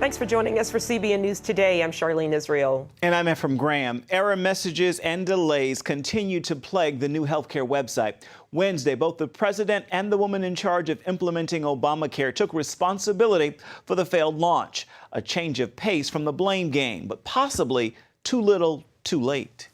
Thanks for joining us for CBN News Today. I'm Charlene Israel. And I'm Ephraim Graham. Error messages and delays continue to plague the new healthcare website. Wednesday, both the president and the woman in charge of implementing Obamacare took responsibility for the failed launch. A change of pace from the blame game, but possibly too little, too late.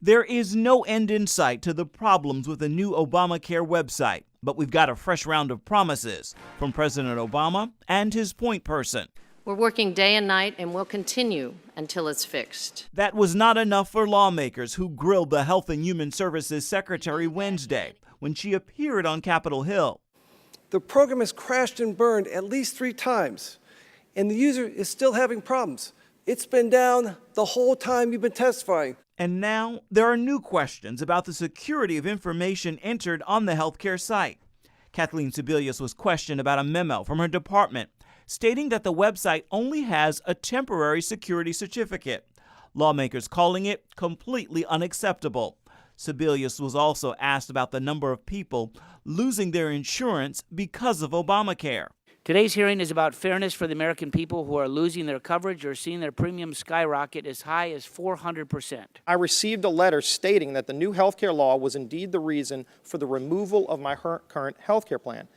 There is no end in sight to the problems with the new Obamacare website, but we've got a fresh round of promises from President Obama and his point person. We're working day and night and will continue until it's fixed. That was not enough for lawmakers who grilled the Health and Human Services Secretary Wednesday when she appeared on Capitol Hill. The program has crashed and burned at least 3 times, and the user is still having problems. It's been down the whole time you've been testifying. And now there are new questions about the security of information entered on the healthcare site. Kathleen Sebelius was questioned about a memo from her department stating that the website only has a temporary security certificate. Lawmakers calling it completely unacceptable. Sebelius was also asked about the number of people losing their insurance because of Obamacare. Today's hearing is about fairness for the American people who are losing their coverage or seeing their premiums skyrocket as high as 400%. I received a letter stating that the new health care law was indeed the reason for the removal of my current health care plan.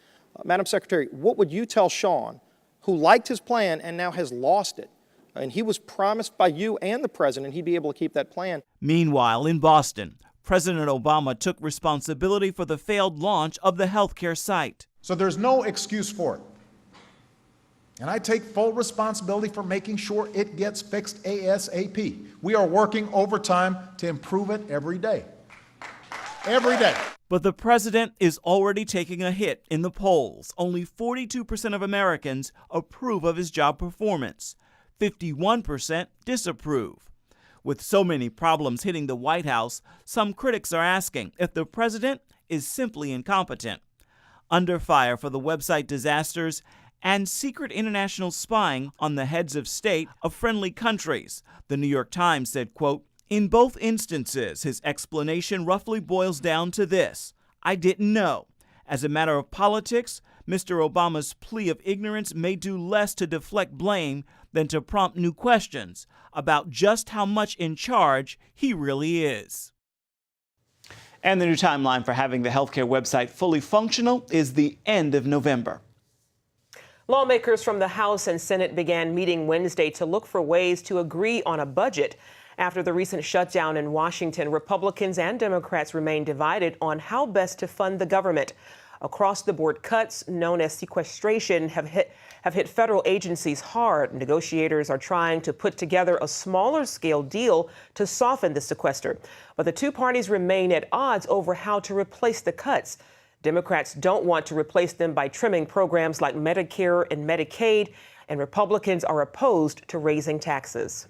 Madam Secretary, what would you tell Sean, who liked his plan and now has lost it? And he was promised by you and the president he'd be able to keep that plan. Meanwhile, in Boston, President Obama took responsibility for the failed launch of the healthcare site. So there's no excuse for it. And I take full responsibility for making sure it gets fixed ASAP. We are working overtime to improve it every day. Every day. But the president is already taking a hit in the polls. Only 42% of Americans approve of his job performance. 51% disapprove. With so many problems hitting the White House, some critics are asking if the president is simply incompetent. Under fire for the website disasters and secret international spying on the heads of state of friendly countries. The New York Times said, quote, "In both instances, his explanation roughly boils down to this: I didn't know. As a matter of politics, Mr. Obama's plea of ignorance may do less to deflect blame than to prompt new questions about just how much in charge he really is." And the new timeline for having the healthcare website fully functional is the end of November. Lawmakers from the House and Senate began meeting Wednesday to look for ways to agree on a budget. After the recent shutdown in Washington, Republicans and Democrats remain divided on how best to fund the government. Across-the-board cuts, known as sequestration, have hit federal agencies hard. Negotiators are trying to put together a smaller-scale deal to soften the sequester. But the two parties remain at odds over how to replace the cuts. Democrats don't want to replace them by trimming programs like Medicare and Medicaid, and Republicans are opposed to raising taxes.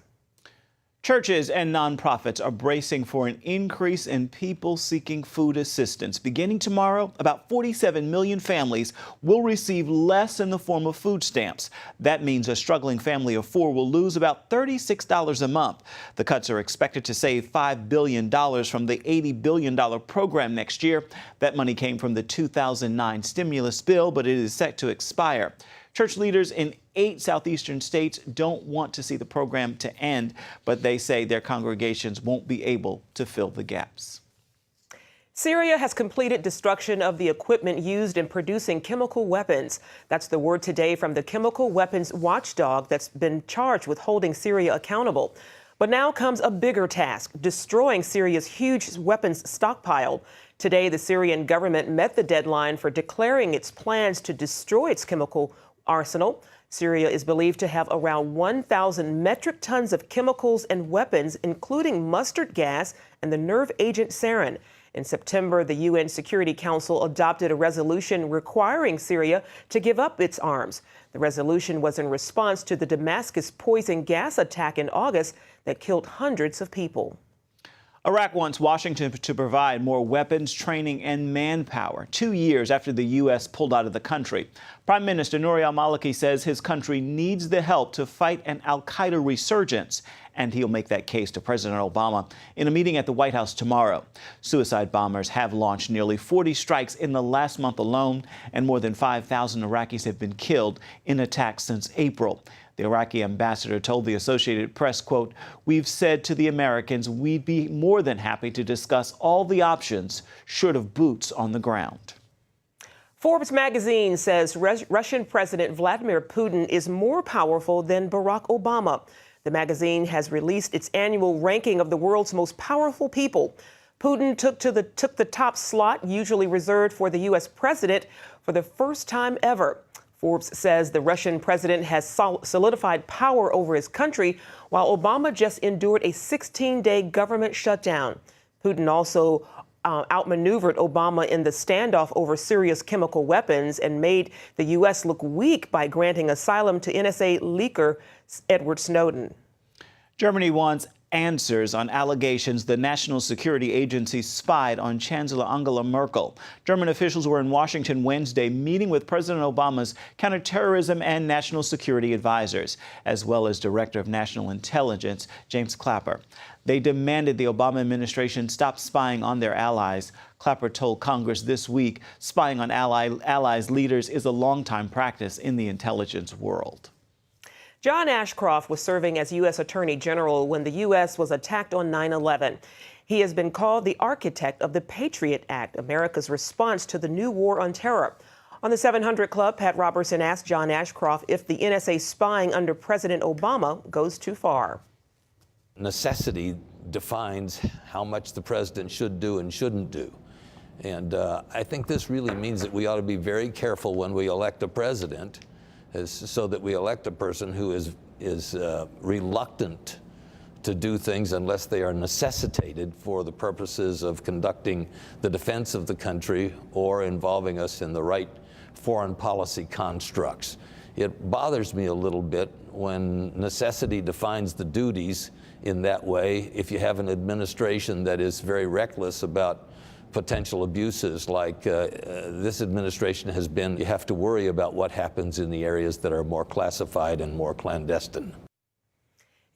Churches and nonprofits are bracing for an increase in people seeking food assistance. Beginning tomorrow, about 47 million families will receive less in the form of food stamps. That means a struggling family of 4 will lose about $36 a month. The cuts are expected to save $5 billion from the $80 billion program next year. That money came from the 2009 stimulus bill, but it is set to expire. Church leaders in 8 southeastern states don't want to see the program to end, but they say their congregations won't be able to fill the gaps. Syria has completed destruction of the equipment used in producing chemical weapons. That's the word today from the chemical weapons watchdog that's been charged with holding Syria accountable. But now comes a bigger task: destroying Syria's huge weapons stockpile. Today, the Syrian government met the deadline for declaring its plans to destroy its chemical arsenal. Syria is believed to have around 1,000 metric tons of chemicals and weapons, including mustard gas and the nerve agent sarin. In September, the UN Security Council adopted a resolution requiring Syria to give up its arms. The resolution was in response to the Damascus poison gas attack in August that killed hundreds of people. Iraq wants Washington to provide more weapons, training, and manpower 2 years after the U.S. pulled out of the country. Prime Minister Nouri al-Maliki says his country needs the help to fight an al-Qaeda resurgence, and he'll make that case to President Obama in a meeting at the White House tomorrow. Suicide bombers have launched nearly 40 strikes in the last month alone, and more than 5,000 Iraqis have been killed in attacks since April. The Iraqi ambassador told the Associated Press, quote, "We've said to the Americans we'd be more than happy to discuss all the options short of boots on the ground." Forbes magazine says Russian President Vladimir Putin is more powerful than Barack Obama. The magazine has released its annual ranking of the world's most powerful people. Putin took the top slot, usually reserved for the U.S. president, for the first time ever. Forbes says the Russian president has solidified power over his country, while Obama just endured a 16-day government shutdown. Putin also outmaneuvered Obama in the standoff over Syria's chemical weapons and made the U.S. look weak by granting asylum to NSA leaker Edward Snowden. Germany wants answers on allegations the National Security Agency spied on Chancellor Angela Merkel. German officials were in Washington Wednesday meeting with President Obama's counterterrorism and national security advisors, as well as Director of National Intelligence, James Clapper. They demanded the Obama administration stop spying on their allies. Clapper told Congress this week spying on allies' leaders is a longtime practice in the intelligence world. John Ashcroft was serving as U.S. Attorney General when the U.S. was attacked on 9/11. He has been called the architect of the Patriot Act, America's response to the new war on terror. On the 700 Club, Pat Robertson asked John Ashcroft if the NSA spying under President Obama goes too far. Necessity defines how much the president should do and shouldn't do. And I think this really means that we ought to be very careful when we elect a president, so that we elect a person who is reluctant to do things unless they are necessitated for the purposes of conducting the defense of the country or involving us in the right foreign policy constructs. It bothers me a little bit when necessity defines the duties in that way if you have an administration that is very reckless about potential abuses like this administration has been. You have to worry about what happens in the areas that are more classified and more clandestine.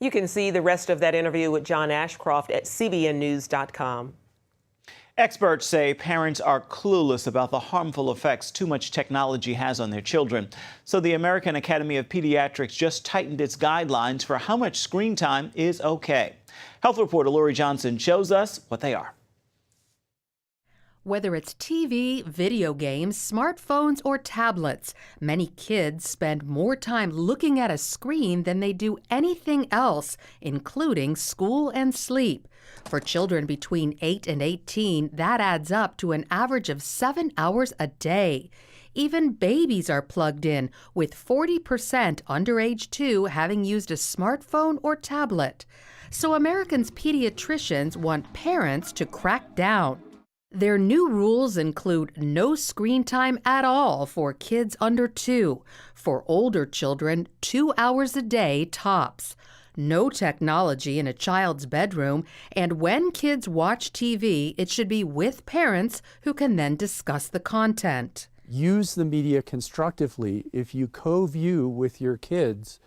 You can see the rest of that interview with John Ashcroft at cbnnews.com. Experts say parents are clueless about the harmful effects too much technology has on their children. So the American Academy of Pediatrics just tightened its guidelines for how much screen time is okay. Health reporter Lori Johnson shows us what they are. Whether it's TV, video games, smartphones, or tablets, many kids spend more time looking at a screen than they do anything else, including school and sleep. For children between 8 and 18, that adds up to an average of 7 hours a day. Even babies are plugged in, with 40% under age 2 having used a smartphone or tablet. So Americans' pediatricians want parents to crack down. Their new rules include no screen time at all for kids under 2. For older children, 2 hours a day tops. No technology in a child's bedroom, and when kids watch TV, it should be with parents who can then discuss the content. Use the media constructively. If you co-view with your kids,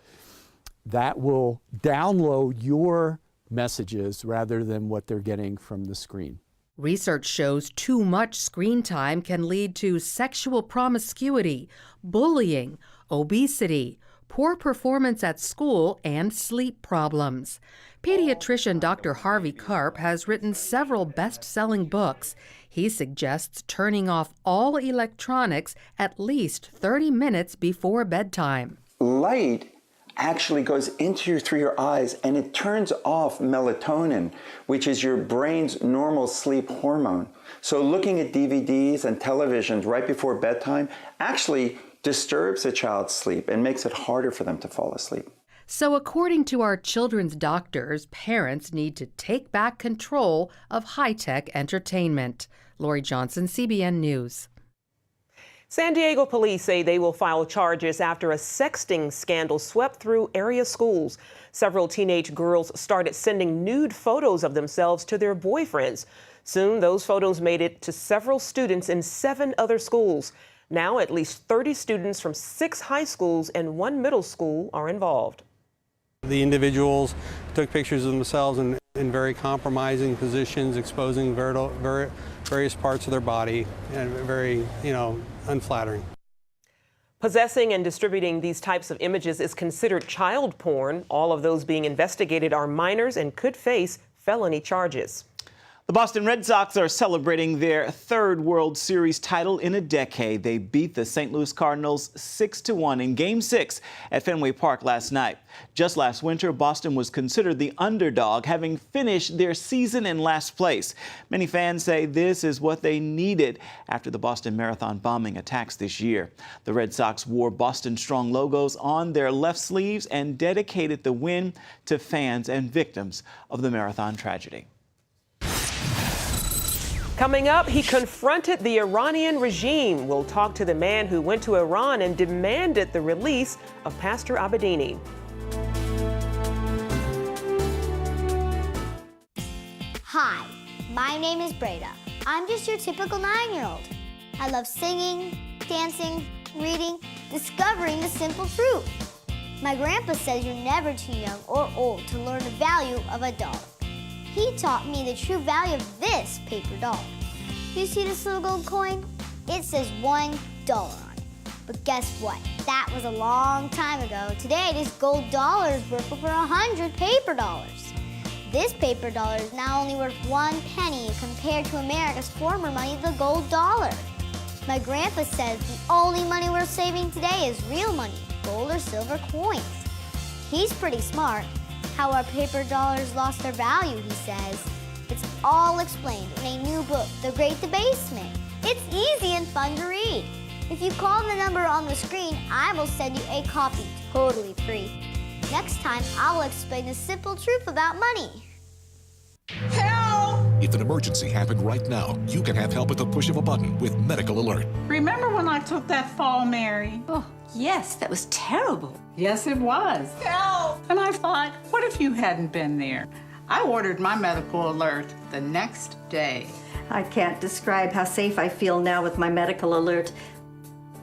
that will download your messages rather than what they're getting from the screen. Research shows too much screen time can lead to sexual promiscuity, bullying, obesity, poor performance at school, and sleep problems. Pediatrician Dr. Harvey Karp has written several best-selling books. He suggests turning off all electronics at least 30 minutes before bedtime. Light actually goes through your eyes, and it turns off melatonin, which is your brain's normal sleep hormone. So looking at DVDs and televisions right before bedtime actually disturbs a child's sleep and makes it harder for them to fall asleep. So according to our children's doctors, parents need to take back control of high-tech entertainment. Lori Johnson, CBN News. San Diego police say they will file charges after a sexting scandal swept through area schools. Several teenage girls started sending nude photos of themselves to their boyfriends. Soon, those photos made it to several students in 7 other schools. Now, at least 30 students from 6 high schools and 1 middle school are involved. The individuals took pictures of themselves in very compromising positions, exposing various parts of their body, and very, unflattering. Possessing and distributing these types of images is considered child porn. All of those being investigated are minors and could face felony charges. The Boston Red Sox are celebrating their third World Series title in a decade. They beat the St. Louis Cardinals 6-1 in Game 6 at Fenway Park last night. Just last winter, Boston was considered the underdog, having finished their season in last place. Many fans say this is what they needed after the Boston Marathon bombing attacks this year. The Red Sox wore Boston Strong logos on their left sleeves and dedicated the win to fans and victims of the marathon tragedy. Coming up, he confronted the Iranian regime. We'll talk to the man who went to Iran and demanded the release of Pastor Abedini. Hi, my name is Breda. I'm just your typical 9-year-old. I love singing, dancing, reading, discovering the simple truth. My grandpa says you're never too young or old to learn the value of a dollar. He taught me the true value of this paper dollar. You see this little gold coin? It says $1 on it. But guess what? That was a long time ago. Today, this gold dollar is worth over 100 paper dollars. This paper dollar is now only worth 1 penny compared to America's former money, the gold dollar. My grandpa says the only money worth saving today is real money, gold or silver coins. He's pretty smart. How our paper dollars lost their value, he says. It's all explained in a new book, The Great Debasement. It's easy and fun to read. If you call the number on the screen, I will send you a copy totally free. Next time, I will explain the simple truth about money. Help! If an emergency happened right now, you can have help at the push of a button with Medical Alert. Remember when I took that fall, Mary? Oh, yes, that was terrible. Yes, it was. Help! And I thought, what if you hadn't been there? I ordered my Medical Alert the next day. I can't describe how safe I feel now with my Medical Alert.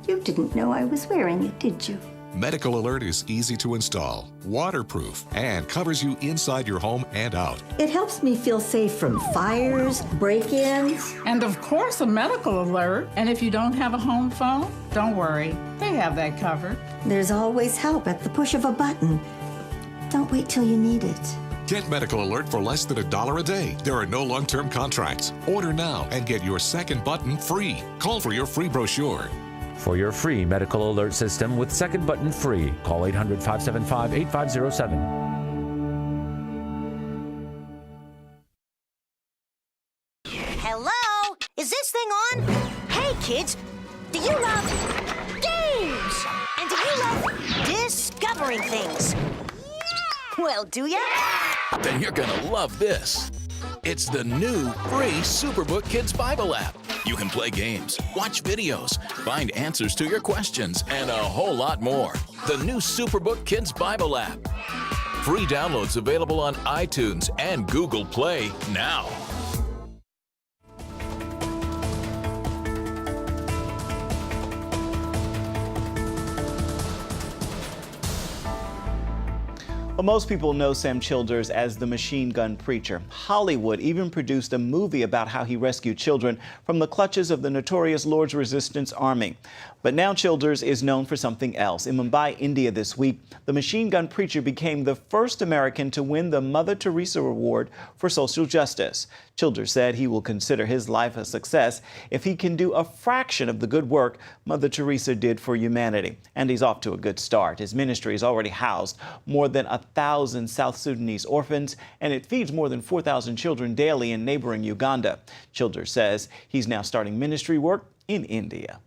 You didn't know I was wearing it, did you? Medical Alert is easy to install, waterproof, and covers you inside your home and out. It helps me feel safe from fires, break-ins. And of course, a Medical Alert. And if you don't have a home phone, don't worry. They have that covered. There's always help at the push of a button. Don't wait till you need it. Get Medical Alert for less than $1 a day. There are no long-term contracts. Order now and get your second button free. Call for your free brochure. For your free Medical Alert system with second button free, call 800-575-8507. Hello? Is this thing on? Hey, kids, do you love games? And do you love discovering things? Well, do ya? Then you're gonna love this. It's the new free Superbook Kids Bible app. You can play games, watch videos, find answers to your questions, and a whole lot more. The new Superbook Kids Bible app. Free downloads available on iTunes and Google Play now. Well, most people know Sam Childers as the machine gun preacher. Hollywood even produced a movie about how he rescued children from the clutches of the notorious Lord's Resistance Army. But now Childers is known for something else. In Mumbai, India this week, the machine gun preacher became the first American to win the Mother Teresa Award for social justice. Childers said he will consider his life a success if he can do a fraction of the good work Mother Teresa did for humanity. And he's off to a good start. His ministry has already housed more than 1,000 South Sudanese orphans, and it feeds more than 4,000 children daily in neighboring Uganda. Childers says he's now starting ministry work in India.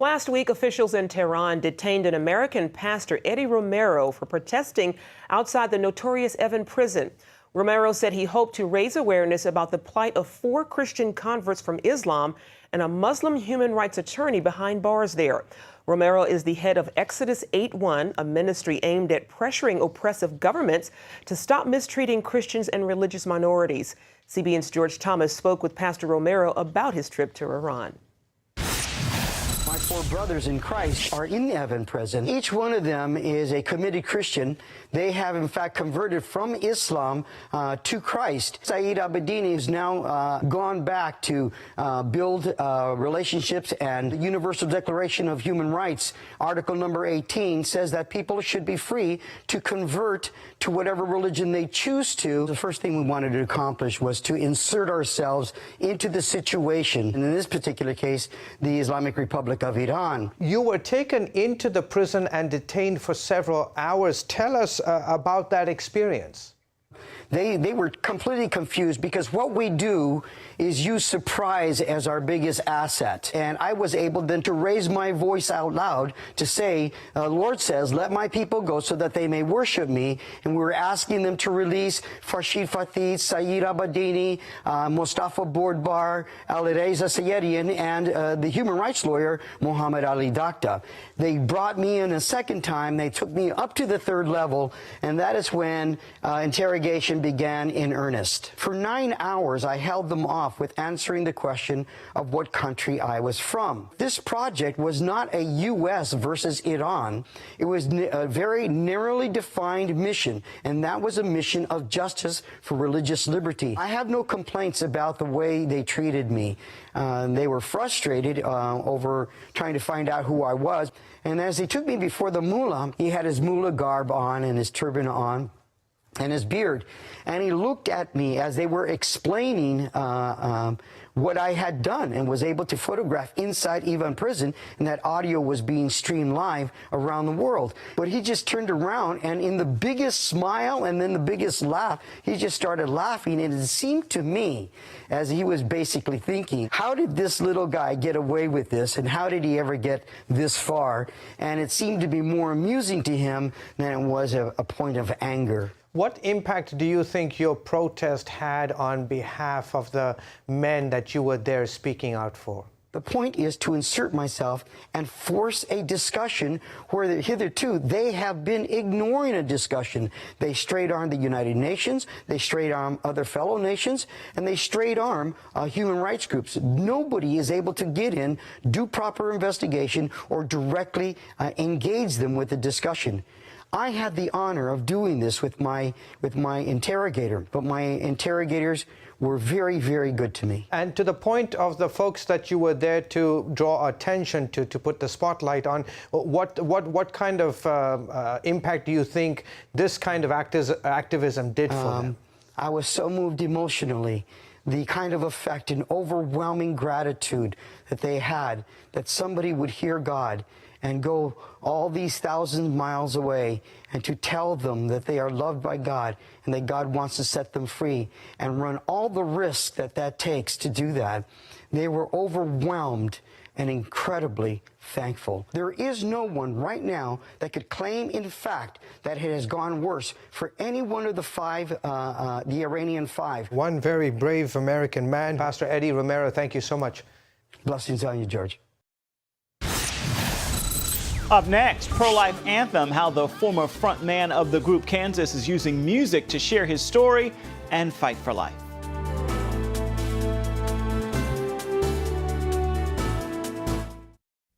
Last week, officials in Tehran detained an American pastor, Eddie Romero, for protesting outside the notorious Evin prison. Romero said he hoped to raise awareness about the plight of 4 Christian converts from Islam and a Muslim human rights attorney behind bars there. Romero is the head of Exodus 8-1, a ministry aimed at pressuring oppressive governments to stop mistreating Christians and religious minorities. CBN's George Thomas spoke with Pastor Romero about his trip to Iran. My four brothers in Christ are in heaven present. Each one of them is a committed Christian. They have, in fact, converted from Islam to Christ. Saeed Abedini has now gone back to build relationships, and the Universal Declaration of Human Rights, Article number 18, says that people should be free to convert to whatever religion they choose to. The first thing we wanted to accomplish was to insert ourselves into the situation, and in this particular case, the Islamic Republic of Iran. You were taken into the prison and detained for several hours. Tell us about that experience. They were completely confused because what we do is use surprise as our biggest asset. And I was able then to raise my voice out loud to say, the Lord says, let my people go so that they may worship me. And we were asking them to release Farshid Fatih, Saeed Abedini, Mustafa Bordbar, Alireza Sayedian, and the human rights lawyer, Muhammad Ali Dakta. They brought me in a second time. They took me up to the third level, and that is when interrogation began in earnest. For 9 hours, I held them off with answering the question of what country I was from. This project was not a U.S. versus Iran. It was a very narrowly defined mission, and that was a mission of justice for religious liberty. I have no complaints about the way they treated me. They were frustrated over trying to find out who I was. And as they took me before the mullah, he had his mullah garb on and his turban on and his beard. And he looked at me as they were explaining what I had done, and was able to photograph inside Ivan prison, and that audio was being streamed live around the world. But he just turned around, and in the biggest smile and then the biggest laugh, he just started laughing. And it seemed to me, as he was basically thinking, how did this little guy get away with this, and how did he ever get this far? And it seemed to be more amusing to him than it was a point of anger. What impact do you think your protest had on behalf of the men that you were there speaking out for? The point is to insert myself and force a discussion where hitherto they have been ignoring a discussion. They straight-arm the United Nations, they straight-arm other fellow nations, and they straight-arm human rights groups. Nobody is able to get in, do proper investigation, or directly engage them with a discussion. I had the honor of doing this with my interrogator, but my interrogators were very, very good to me. And to the point of the folks that you were there to draw attention to put the spotlight on, what kind of impact do you think this kind of activism did for them? I was so moved emotionally. The kind of effect and overwhelming gratitude that they had, that somebody would hear God and go all these thousands of miles away and to tell them that they are loved by God and that God wants to set them free and run all the risk that that takes to do that. They were overwhelmed and incredibly thankful. There is no one right now that could claim in fact that it has gone worse for any one of the the Iranian five. One very brave American man. Pastor Eddie Romero, thank you so much. Blessings on you, George. Up next, pro-life anthem, how the former frontman of the group Kansas is using music to share his story and fight for life.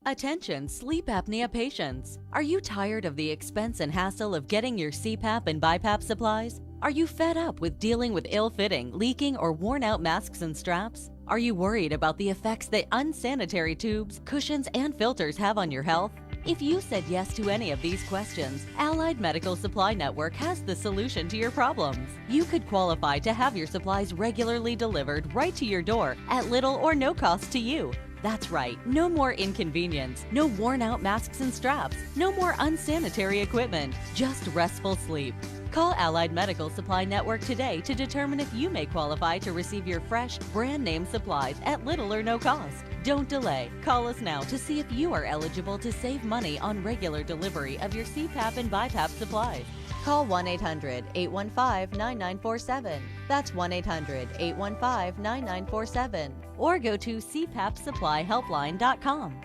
Attention sleep apnea patients. Are you tired of the expense and hassle of getting your CPAP and BiPAP supplies? Are you fed up with dealing with ill-fitting, leaking, or worn-out masks and straps? Are you worried about the effects that unsanitary tubes, cushions, and filters have on your health? If you said yes to any of these questions, Allied Medical Supply Network has the solution to your problems. You could qualify to have your supplies regularly delivered right to your door at little or no cost to you. That's right, no more inconvenience, no worn-out masks and straps, no more unsanitary equipment, just restful sleep. Call Allied Medical Supply Network today to determine if you may qualify to receive your fresh, brand-name supplies at little or no cost. Don't delay. Call us now to see if you are eligible to save money on regular delivery of your CPAP and BiPAP supplies. Call 1-800-815-9947. That's 1-800-815-9947. Or go to cpapsupplyhelpline.com.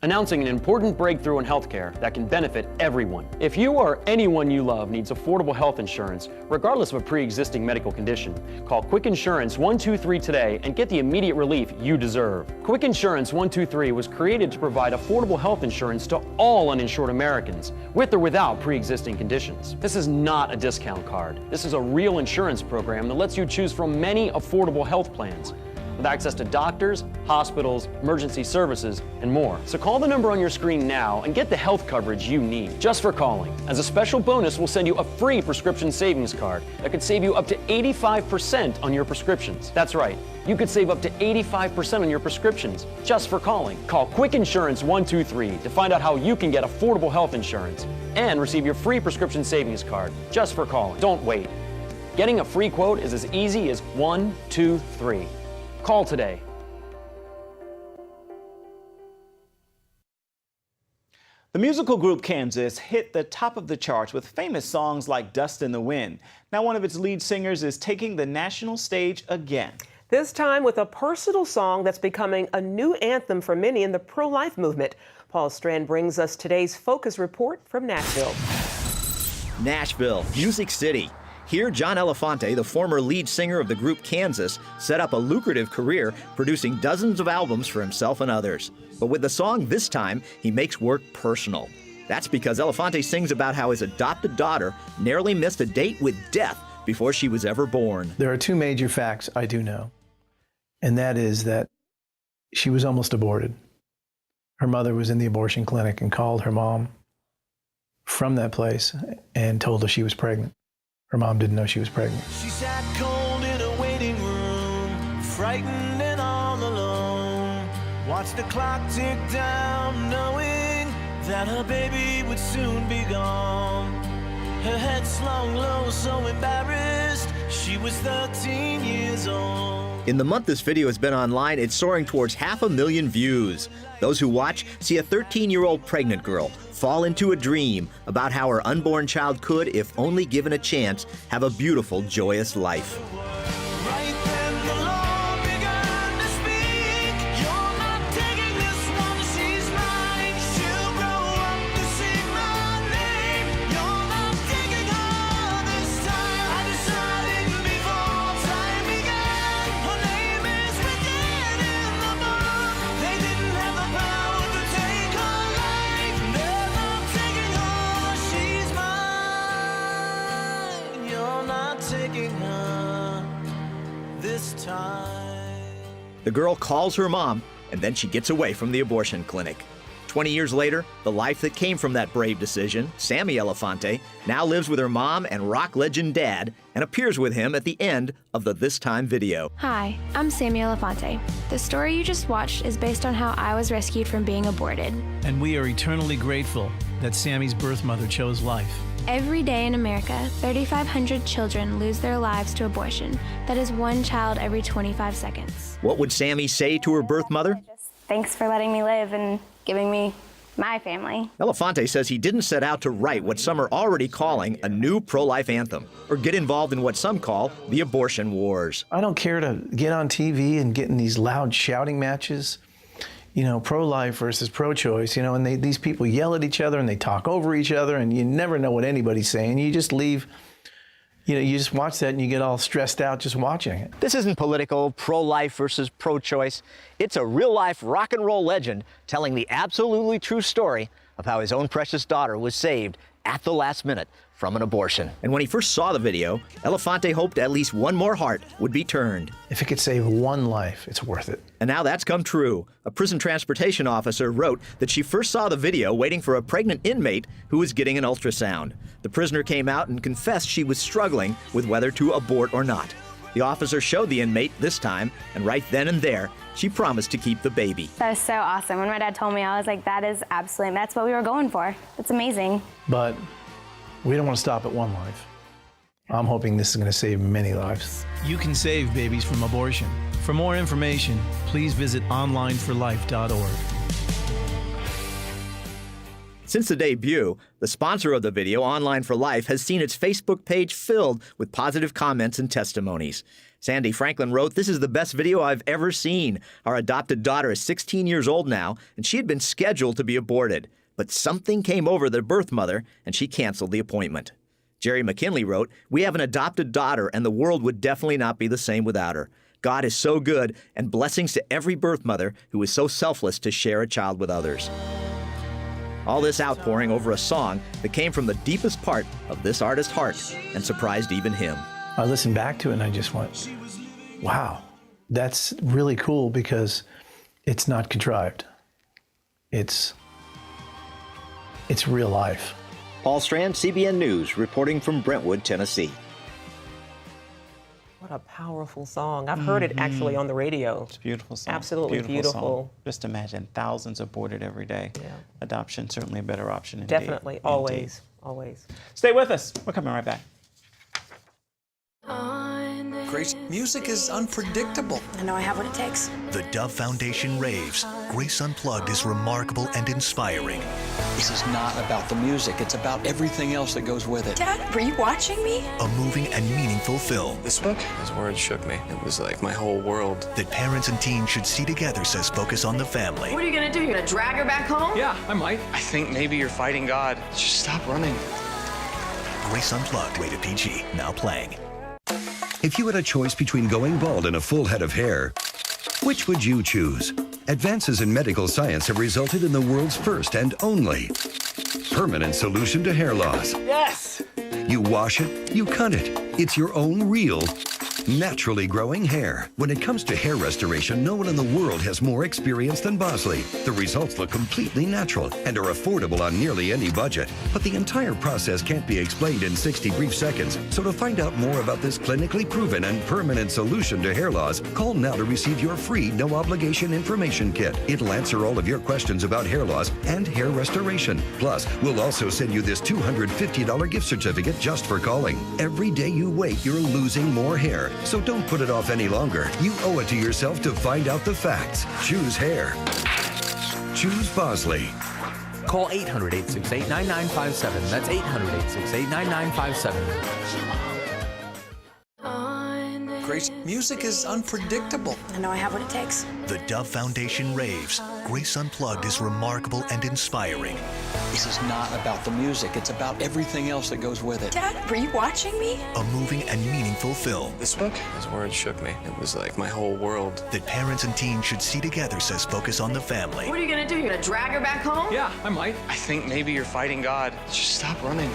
announcing an important breakthrough in healthcare that can benefit everyone. If you or anyone you love needs affordable health insurance, regardless of a pre-existing medical condition, call Quick Insurance 123 today and get the immediate relief you deserve. Quick Insurance 123 was created to provide affordable health insurance to all uninsured Americans, with or without pre-existing conditions. This is not a discount card. This is a real insurance program that lets you choose from many affordable health plans, with access to doctors, hospitals, emergency services, and more. So call the number on your screen now and get the health coverage you need, just for calling. As a special bonus, we'll send you a free prescription savings card that could save you up to 85% on your prescriptions. That's right, you could save up to 85% on your prescriptions just for calling. Call Quick Insurance 123 to find out how you can get affordable health insurance and receive your free prescription savings card just for calling. Don't wait. Getting a free quote is as easy as 1, 2, 3. Call today. The musical group Kansas hit the top of the charts with famous songs like Dust in the Wind. Now one of its lead singers is taking the national stage again. This time with a personal song that's becoming a new anthem for many in the pro-life movement. Paul Strand brings us today's Focus Report from Nashville. Nashville, Music City. Here, John Elefante, the former lead singer of the group Kansas, set up a lucrative career producing dozens of albums for himself and others. But with the song This Time, he makes work personal. That's because Elefante sings about how his adopted daughter narrowly missed a date with death before she was ever born. There are two major facts I do know, and that is that she was almost aborted. Her mother was in the abortion clinic and called her mom from that place and told her she was pregnant. Her mom didn't know she was pregnant. She sat cold in a waiting room, frightened and all alone. Watched the clock tick down, knowing that her baby would soon be gone. Her head slung low, so embarrassed. She was 13 years old. In the month this video has been online, it's soaring towards 500,000 views. Those who watch see a 13-year-old pregnant girl fall into a dream about how her unborn child could, if only given a chance, have a beautiful, joyous life. The girl calls her mom, and then she gets away from the abortion clinic. 20 years later, the life that came from that brave decision, Sammy Elefante, now lives with her mom and rock legend dad and appears with him at the end of the This Time video. Hi, I'm Sammy Elefante. The story you just watched is based on how I was rescued from being aborted. And we are eternally grateful that Sammy's birth mother chose life. Every day in America, 3,500 children lose their lives to abortion. That is one child every 25 seconds. What would Sammy say to her birth mother? Thanks for letting me live and giving me my family. Elefante says he didn't set out to write what some are already calling a new pro-life anthem, or get involved in what some call the abortion wars. I don't care to get on TV and get in these loud shouting matches, you know, pro-life versus pro-choice, you know, and these people yell at each other and they talk over each other and you never know what anybody's saying. You just leave, you know, you just watch that and you get all stressed out just watching it. This isn't political, pro-life versus pro-choice. It's a real-life rock and roll legend telling the absolutely true story of how his own precious daughter was saved at the last minute from an abortion. And when he first saw the video, Elefante hoped at least one more heart would be turned. If it could save one life, it's worth it. And now that's come true. A prison transportation officer wrote that she first saw the video waiting for a pregnant inmate who was getting an ultrasound. The prisoner came out and confessed she was struggling with whether to abort or not. The officer showed the inmate This Time, and right then and there, she promised to keep the baby. That was so awesome. When my dad told me, I was like, that is absolutely, that's what we were going for. It's amazing. But we don't want to stop at one life. I'm hoping this is going to save many lives. You can save babies from abortion. For more information, please visit onlineforlife.org. Since the debut, the sponsor of the video, Online for Life, has seen its Facebook page filled with positive comments and testimonies. Sandy Franklin wrote, "This is the best video I've ever seen. Our adopted daughter is 16 years old now, and she had been scheduled to be aborted. But something came over the birth mother, and she canceled the appointment." Jerry McKinley wrote, "We have an adopted daughter, and the world would definitely not be the same without her. God is so good, and blessings to every birth mother who is so selfless to share a child with others." All this outpouring over a song that came from the deepest part of this artist's heart and surprised even him. I listened back to it and I just went, wow, that's really cool because it's not contrived. It's real life. Paul Strand, CBN News, reporting from Brentwood, Tennessee. What a powerful song. I've heard it actually on the radio. It's a beautiful song. Absolutely beautiful. Song. Just imagine thousands aborted every day. Yeah. Adoption, certainly a better option indeed. Definitely, always, always. Stay with us. We're coming right back. Grace, music is unpredictable. I know I have what it takes. The Dove Foundation raves. Grace Unplugged is remarkable and inspiring. This is not about the music. It's about everything else that goes with it. Dad, were you watching me? A moving and meaningful film. This book, his words shook me. It was like my whole world. That parents and teens should see together, says Focus on the Family. What are you going to do? You're going to drag her back home? Yeah, I might. I think maybe you're fighting God. Just stop running. Grace Unplugged, rated PG, now playing. If you had a choice between going bald and a full head of hair, which would you choose? Advances in medical science have resulted in the world's first and only permanent solution to hair loss. Yes! You wash it, you cut it. It's your own real, naturally growing hair. When it comes to hair restoration, no one in the world has more experience than Bosley. The results look completely natural and are affordable on nearly any budget. But the entire process can't be explained in 60 brief seconds. So to find out more about this clinically proven and permanent solution to hair loss, call now to receive your free no-obligation information kit. It'll answer all of your questions about hair loss and hair restoration. Plus, we'll also send you this $250 gift certificate just for calling. Every day you wait, you're losing more hair. So don't put it off any longer. You owe it to yourself to find out the facts. Choose hair. Choose Bosley. Call 800-868-9957. That's 800-868-9957. Grace, music is unpredictable. I know I have what it takes. The Dove Foundation raves. Grace Unplugged is remarkable and inspiring. This is not about the music. It's about everything else that goes with it. Dad, were you watching me? A moving and meaningful film. This book, his words shook me. It was like my whole world. That parents and teens should see together, says Focus on the Family. What are you going to do? You're going to drag her back home? Yeah, I might. I think maybe you're fighting God. Just stop running.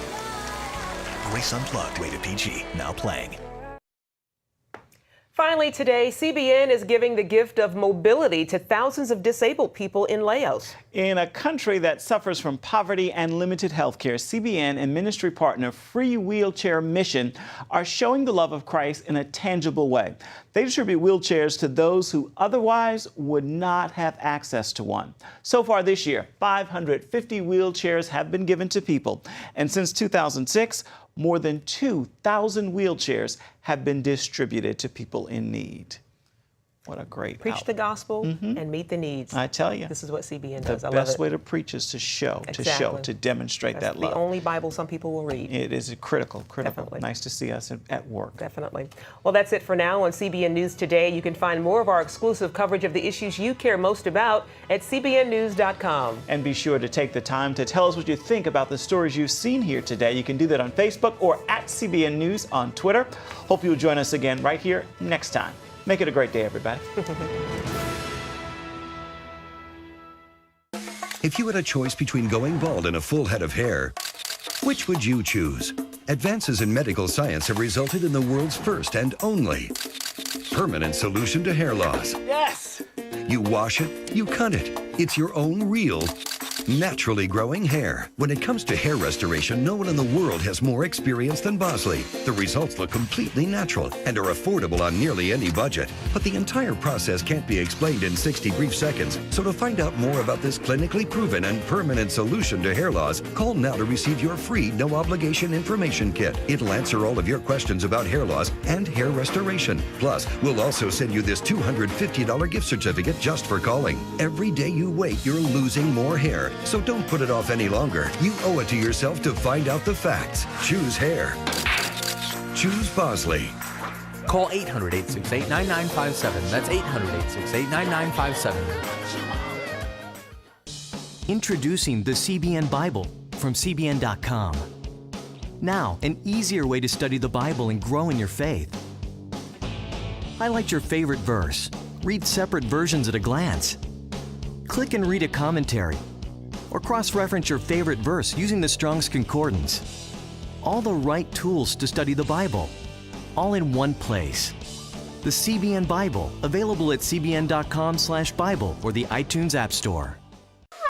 Grace Unplugged, rated PG, now playing. Finally today, CBN is giving the gift of mobility to thousands of disabled people in Laos. In a country that suffers from poverty and limited health care, CBN and ministry partner Free Wheelchair Mission are showing the love of Christ in a tangible way. They distribute wheelchairs to those who otherwise would not have access to one. So far this year, 550 wheelchairs have been given to people. And since 2006, more than 2,000 wheelchairs have been distributed to people in need. What a great Preach the gospel and meet the needs. I tell you. This is what CBN does. The best way to preach is to show, to demonstrate that love. The only Bible some people will read. It is critical. Definitely. Nice to see us at work. Definitely. Well, that's it for now on CBN News Today. You can find more of our exclusive coverage of the issues you care most about at cbnnews.com. And be sure to take the time to tell us what you think about the stories you've seen here today. You can do that on Facebook or at CBN News on Twitter. Hope you'll join us again right here next time. Make it a great day, everybody. If you had a choice between going bald and a full head of hair, which would you choose? Advances in medical science have resulted in the world's first and only permanent solution to hair loss. Yes! You wash it, you cut it. It's your own real, naturally growing hair. When it comes to hair restoration, no one in the world has more experience than Bosley. The results look completely natural and are affordable on nearly any budget. But the entire process can't be explained in 60 brief seconds. So to find out more about this clinically proven and permanent solution to hair loss, call now to receive your free no-obligation information kit. It'll answer all of your questions about hair loss and hair restoration. Plus, we'll also send you this $250 gift certificate just for calling. Every day you wait, you're losing more hair. So don't put it off any longer. You owe it to yourself to find out the facts. Choose hair. Choose Bosley. Call 800-868-9957. That's 800-868-9957. Introducing the CBN Bible from CBN.com. Now, an easier way to study the Bible and grow in your faith. Highlight your favorite verse. Read separate versions at a glance. Click and read a commentary. Or cross-reference your favorite verse using the Strong's Concordance. All the right tools to study the Bible, all in one place. The CBN Bible, available at cbn.com/Bible or the iTunes App Store.